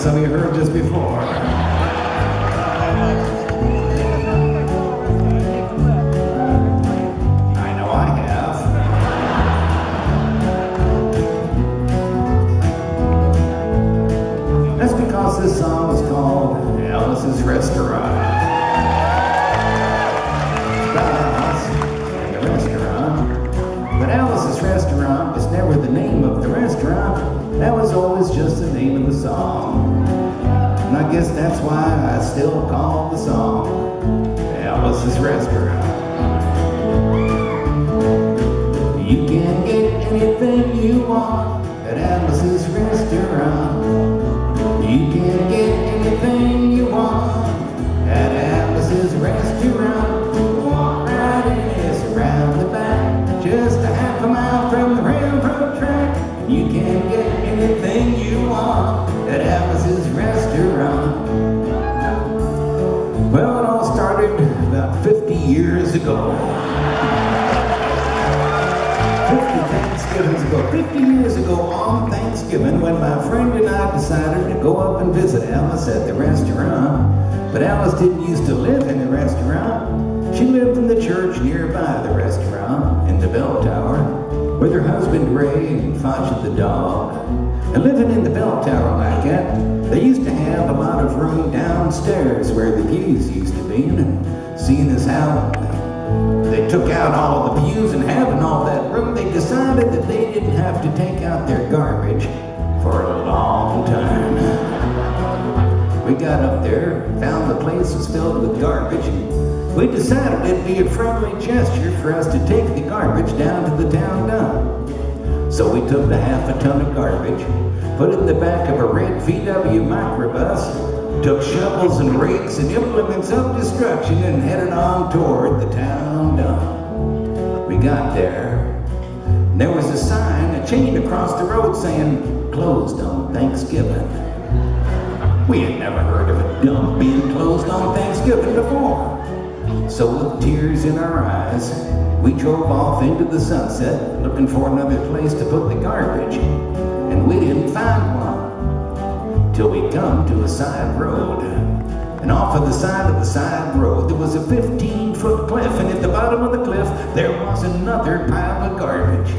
some of you heard this before. I know I have. That's because this song was called Alice's Restaurant. It's about Alice and the restaurant. But Alice's Restaurant was never the name of the restaurant. That was always just the name of the song. And I guess that's why I still call the song Alice's Restaurant. You can get anything you want at Alice's Restaurant. You can get anything you want at Alice's Restaurant. Walk right in, it's around the back, just a half a mile from the railroad track. You can get anything you want at Alice's Restaurant. Well, it all started about 50 years ago. 50 years ago on Thanksgiving, when my friend and I decided to go up and visit Alice at the restaurant. But Alice didn't used to live in the restaurant. She lived in the church nearby the restaurant, in the bell tower, with her husband Ray and Facha the dog. And living in the bell tower like that, they used to have a lot of room downstairs where the pews used to be. And seeing as how they took out all the pews and having all that room, they decided that they didn't have to take out their garbage for a long time. We got up there, found the place was filled with garbage, and we decided it'd be a friendly gesture for us to take the garbage down to the town dump. So we took the half a ton of garbage, put it in the back of a red VW microbus, took shovels and rakes and implements of destruction and headed on toward the town dump. We got there, and there was a sign, a chain across the road saying, "Closed on Thanksgiving." We had never heard of a dump being closed on Thanksgiving before. So with tears in our eyes, we drove off into the sunset looking for another place to put the garbage, and we didn't find one till we come to a side road. And off of the side road there was a 15-foot cliff, and at the bottom of the cliff there was another pile of garbage.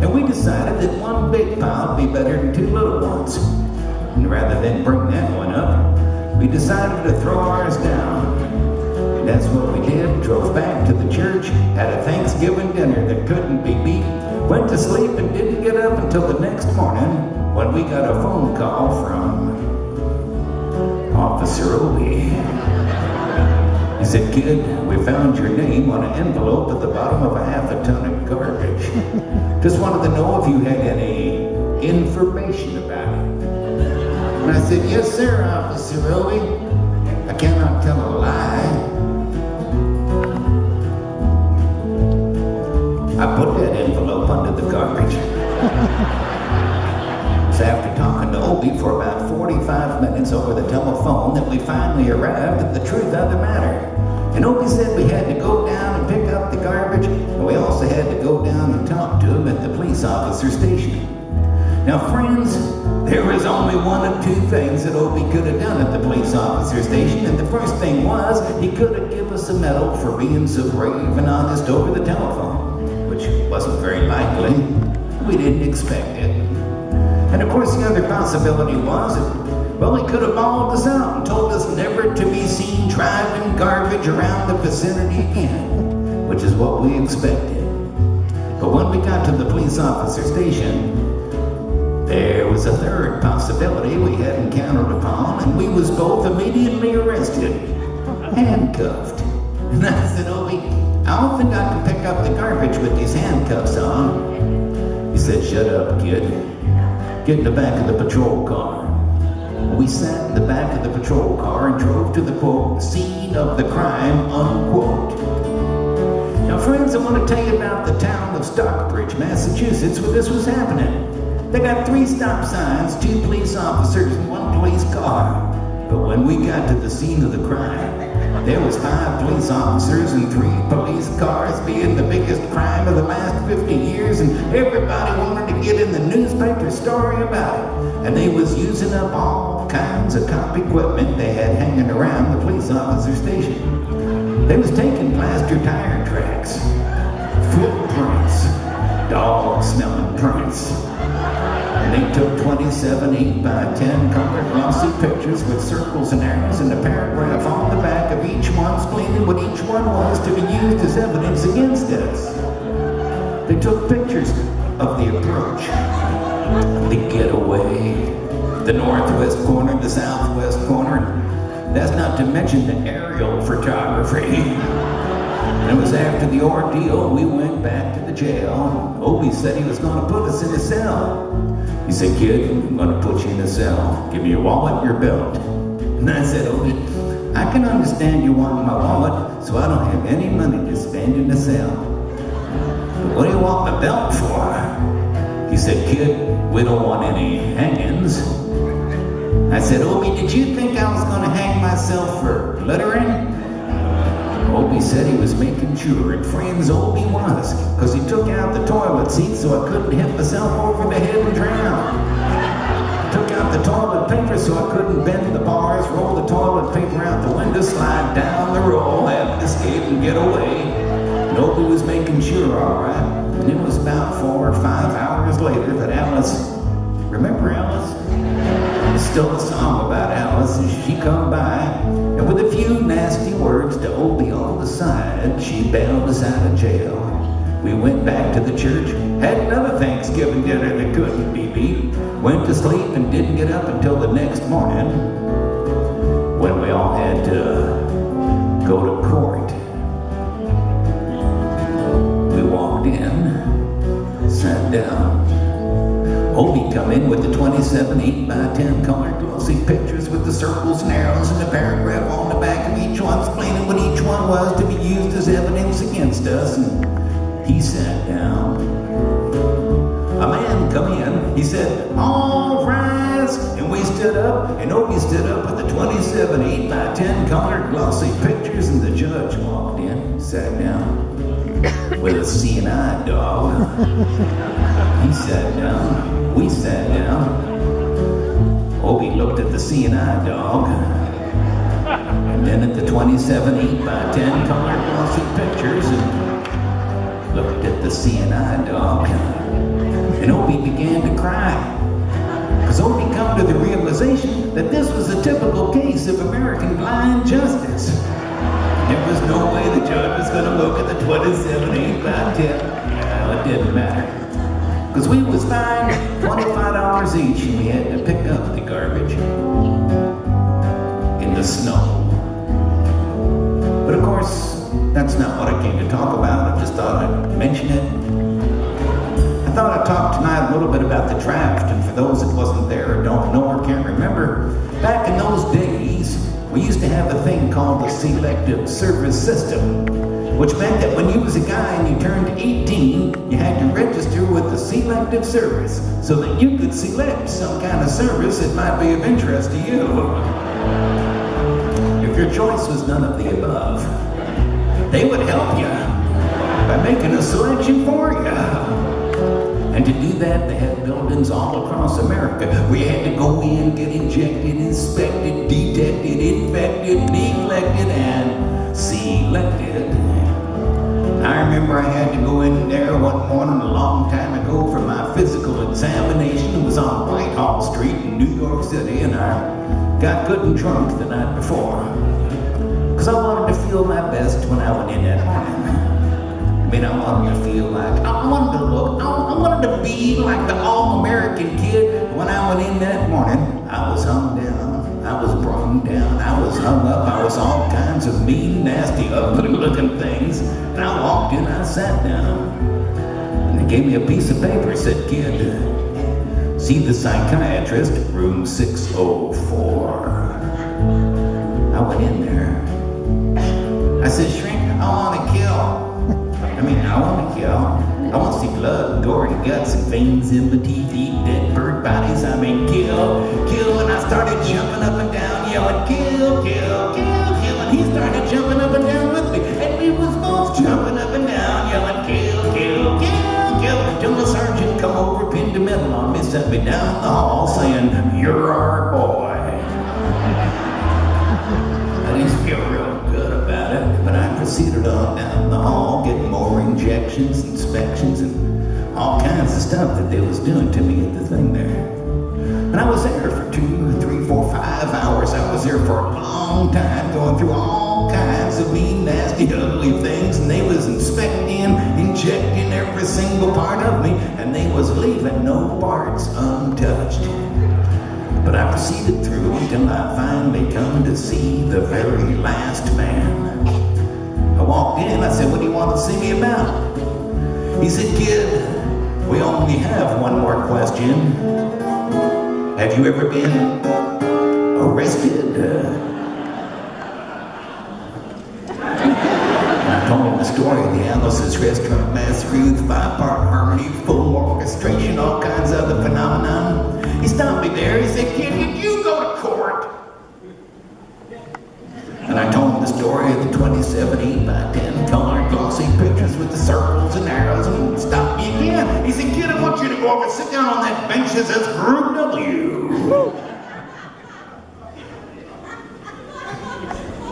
And we decided that one big pile would be better than two little ones. And rather than bring that one up, we decided to throw ours down. And that's what we did. Drove back to the church, had a Thanksgiving dinner that couldn't be beat, went to sleep and didn't get up until the next morning when we got a phone call from Officer Obi. He said, "Kid, we found your name on an envelope at the bottom of a half a ton of garbage. Just wanted to know if you had any information about it." And I said, "Yes, sir, Officer Obi. I cannot tell a lie." I put that envelope under the garbage. So after talking to Obi for about 45 minutes over the telephone that we finally arrived at the truth of the matter. And Obi said we had to go down and pick up the garbage, and we also had to go down and talk to him at the police officer station. Now friends, there was only one of two things that Obi could have done at the police officer station, and the first thing was he could have given us a medal for being so brave and honest over the telephone, which wasn't very likely. We didn't expect it. And of course the other possibility was that, well, he could have bawled us out and told us never to be seen driving garbage around the vicinity again, which is what we expected. But when we got to the police officer station, there was a third possibility we hadn't counted upon, and we was both immediately arrested, handcuffed. And I said, "Obi, I don't think I can pick up the garbage with these handcuffs on." He said, "Shut up, kid. Get in the back of the patrol car." We sat in the back of the patrol car and drove to the, quote, "scene of the crime," unquote. Now friends, I want to tell you about the town of Stockbridge, Massachusetts, where this was happening. They got 3 stop signs, 2 police officers, and 1 police car. But when we got to the scene of the crime, there was 5 police officers and 3 police cars, being the biggest crime of the last 50 years, and everybody wanted to get in the newspaper newspaper story about it. And they was using up all kinds of cop equipment they had hanging around the police officer station. They was taking plaster tire tracks, footprints, dog-smelling prints. And they took 27 8x10 colored glossy pictures with circles and arrows and a paragraph on the back of each one explaining what each one was to be used as evidence against us. They took pictures of the approach, the getaway, the northwest corner, the southwest corner. That's not to mention the aerial photography. And it was after the ordeal, we went back to the jail. Obie said he was going to put us in a cell. He said, "Kid, I'm going to put you in a cell. Give me your wallet and your belt." And I said, "Obie, I can understand you wanting my wallet, so I don't have any money to spend in the cell. But what do you want my belt for?" He said, "Kid, we don't want any hangings." I said, "Obie, did you think I was going to hang myself for littering?" Obie said he was making sure, and friends, Obie was, because he took out the toilet seat so I couldn't hit myself over the head and drown. Took out the toilet paper so I couldn't bend the bars, roll the toilet paper out the window, slide down the roll, have to escape and get away. And Obie was making sure, all right. And it was about 4 or 5 hours later that Alice, remember Alice? Still a song about Alice, and she come by, and with a few nasty words to Obie on the side, she bailed us out of jail. We went back to the church, had another Thanksgiving dinner that couldn't be beat, went to sleep and didn't get up until the next morning, when we all had to go to court. We walked in, sat down. Obie come in with the 27 8x10 colored glossy pictures with the circles and arrows and the paragraph on the back of each one explaining what each one was to be used as evidence against us, and he sat down. A man come in, he said, "All rise," and we stood up, and Obie stood up with the 27 8x10 colored glossy pictures, and the judge walked in, sat down with a seeing-eye dog. He sat down. We sat down. Obie looked at the seeing-eye dog, and then at the 27 8x10 colored glossy pictures, and looked at the seeing-eye dog. And Obie began to cry, because Obie come to the realization that this was a typical case of American blind justice. There was no way the judge was going to look at the 27 8x10. Well, it didn't matter, because we was fined $25 each, and we had to pick up the garbage in the snow. But of course, that's not what I came to talk about. I just thought I'd mention it. I thought I'd talk tonight a little bit about the draft, and for those that wasn't there or don't know or can't remember, back in those days, we used to have a thing called the selective service system, which meant that when you was a guy and you turned 18, you had to register with the selective service so that you could select some kind of service that might be of interest to you. If your choice was none of the above, they would help you by making a selection for you. And to do that, they had buildings all across America where you had to go in, get injected, inspected, detected, infected, neglected, and selected. I remember I had to go in there one morning a long time ago for my physical examination. It was on Whitehall Street in New York City, and I got good and drunk the night before, because I wanted to feel my best when I went in that morning. I mean, I wanted to feel like, I wanted to look, I wanted to be like the all-American kid. When I went in that morning, I was hung down, I was brought down, I was hung up, I was all kinds of mean, nasty, ugly-looking things. And I walked in, I sat down, and they gave me a piece of paper, said, "Kid, see the psychiatrist, room 604. I went in there. I said, "Shrink, I want to kill. I want to kill. I want to see blood and gory guts and veins in the teeth, eat dead bird bodies. I mean, kill, kill." And I started jumping up and down, yelling, "Kill, kill, kill, kill." And he started jumping up and down with me. And we was both jumping up and down, yelling, "Kill, kill, kill, kill." Till the sergeant come over, pinned him metal on me, sent me down the hall saying, "You're our boy." I didn't feel real good about it, but I proceeded on down the hall, getting more injections, inspections, and all kinds of stuff that they was doing to me at the thing there. And I was there for 2, 3, 4, 5 hours. I was there for a long time, going through all kinds of mean, nasty, ugly things, and they was inspecting, injecting every single part of me, and they was leaving no parts untouched. But I proceeded through until I finally come to see the very last man. I walked in, I said, "What do you want to see me about?" He said, "Kid, we only have one more question. Have you ever been arrested?" I told him the story of the Alice's Restaurant Massacre with 5-part harmony, full orchestration, all kinds of other phenomenon. He stopped me there. He said, "Kid, did you go to court?" And I told him the story of the 27 8x10 colored glossy pictures with the circles and arrows, and he stopped me again. He said, "Kid, I want you to go over and sit down on that bench that says Group W.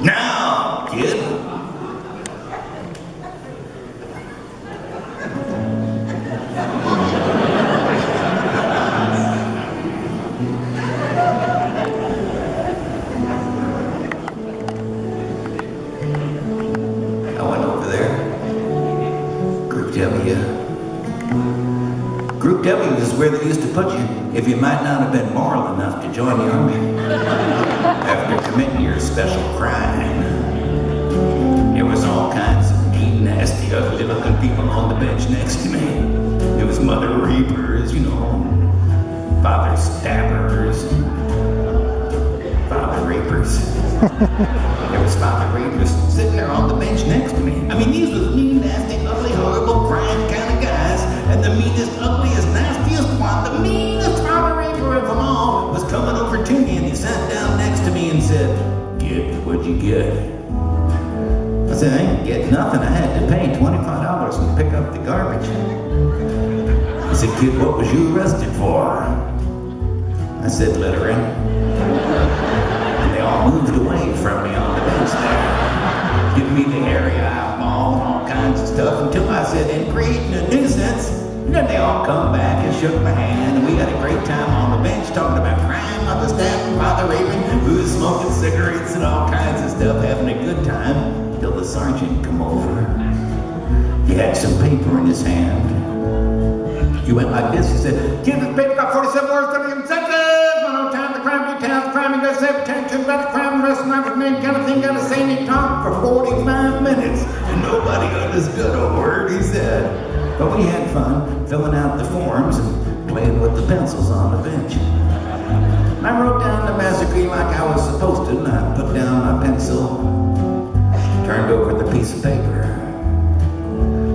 Now, kid." Group W is where they used to put you if you might not have been moral enough to join the army after committing your special crime. There was all kinds of mean, nasty, ugly-looking people on the bench next to me. There was mother reapers, you know, father stabbers, father rapers. There was father rapers sitting there on the bench next to me. I mean, these was mean, nasty, ugly, horrible, crime kind of guys. And the meanest, ugliest, nastiest one, the meanest father raper of them all, was coming over to me, and he sat down next to me and said, "Kid, what'd you get?" I said, "I didn't get nothing. I had to pay $25 and pick up the garbage." He said, "Kid, what was you arrested for?" I said, "Littering." And they all moved away from me on the bench there, giving me the hairy eyeball and all kinds of stuff, until I said, "And creating a nuisance." And then they all come back and shook my hand, and we had a great time on the bench talking about crime, mother stabbing, father raping, who was smoking cigarettes and all kinds of stuff, having a good time, till the sergeant come over. He had some paper in his hand. He went like this. He said, "Kid, this paper got 47 words, 30 consecutive. One time the crime details, the crime, you gotta say attention about the crime, the rest of the name kind of thing, gotta say," and he talked for 45 minutes, and nobody understood a word he said. But we had fun filling out the forms and playing with the pencils on the bench. I wrote down the massacre like I was supposed to, and I put down my pencil, turned over the piece of paper.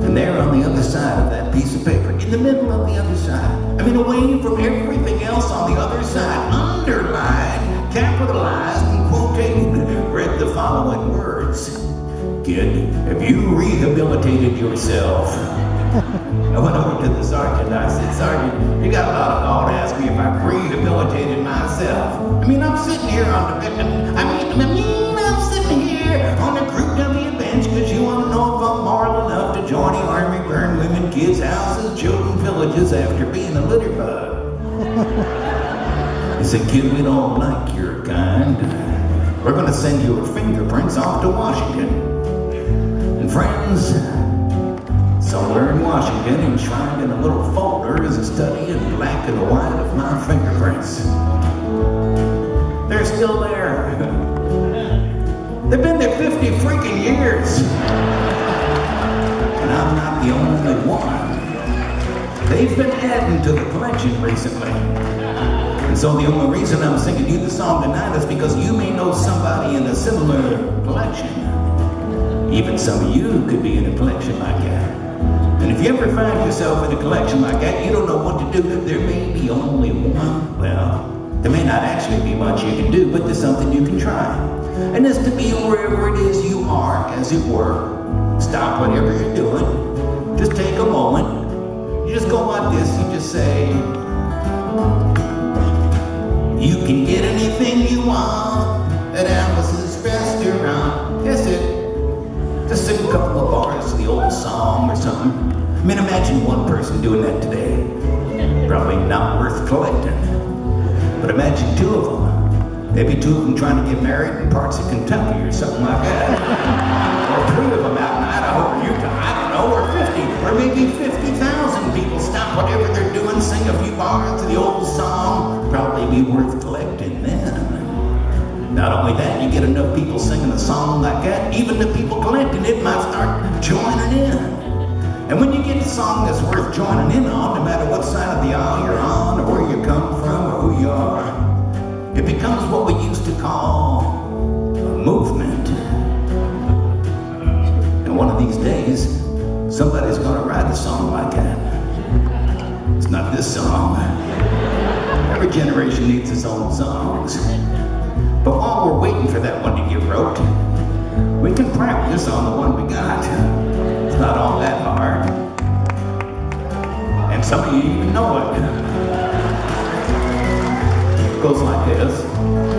And there on the other side of that piece of paper, in the middle of the other side, I mean away from everything else on the other side, underlined, capitalized, and quotated, read the following words: "Kid, have you rehabilitated yourself?" I went over to the sergeant and I said, "Sergeant, you got a lot of gall to ask me if I've rehabilitated myself. I mean, I'm sitting here on the bench. I'm sitting here on the Group W bench because you want to know if I'm moral enough to join the army, burn women, kids, houses, children, villages after being a litter bug." He said, "Kid, we don't like your kind. We're going to send your fingerprints off to Washington. And friends, somewhere in Washington, enshrined in a little folder, is a study in black and white of my fingerprints. They're still there. They've been there 50 freaking years. And I'm not the only one. They've been adding to the collection recently. And so the only reason I'm singing you the song tonight is because you may know somebody in a similar collection. Even some of you could be in a collection like that. And if you ever find yourself in a collection like that, you don't know what to do, there may be only one, well, there may not actually be much you can do, but there's something you can try. And it's to be wherever it is you are, as it were. Stop whatever you're doing. Just take a moment. You just go like this, you just say, can get anything you want at Alice's restaurant. That's it. Just sing a couple of bars of the old song or something. I mean, imagine one person doing that today. Probably not worth collecting. But imagine two of them. Maybe two of them trying to get married in parts of Kentucky or something like that. Or three of them out in Idaho or Utah, I don't know, or 50, or maybe 50,000 people stop whatever they're doing, sing a few bars of the old song. Probably be worth collecting then. Not only that, you get enough people singing a song like that, even the people collecting it might start joining in. And when you get a song that's worth joining in on, no matter what side of the aisle you're on, or where you come from, or who you are, it becomes what we used to call a movement. And one of these days, somebody's gonna write a song like that. It's not this song. Every generation needs its own songs. But while we're waiting for that one to get wrote, we can practice on the one we got. It's not all that hard. And some of you even know it. It goes like this.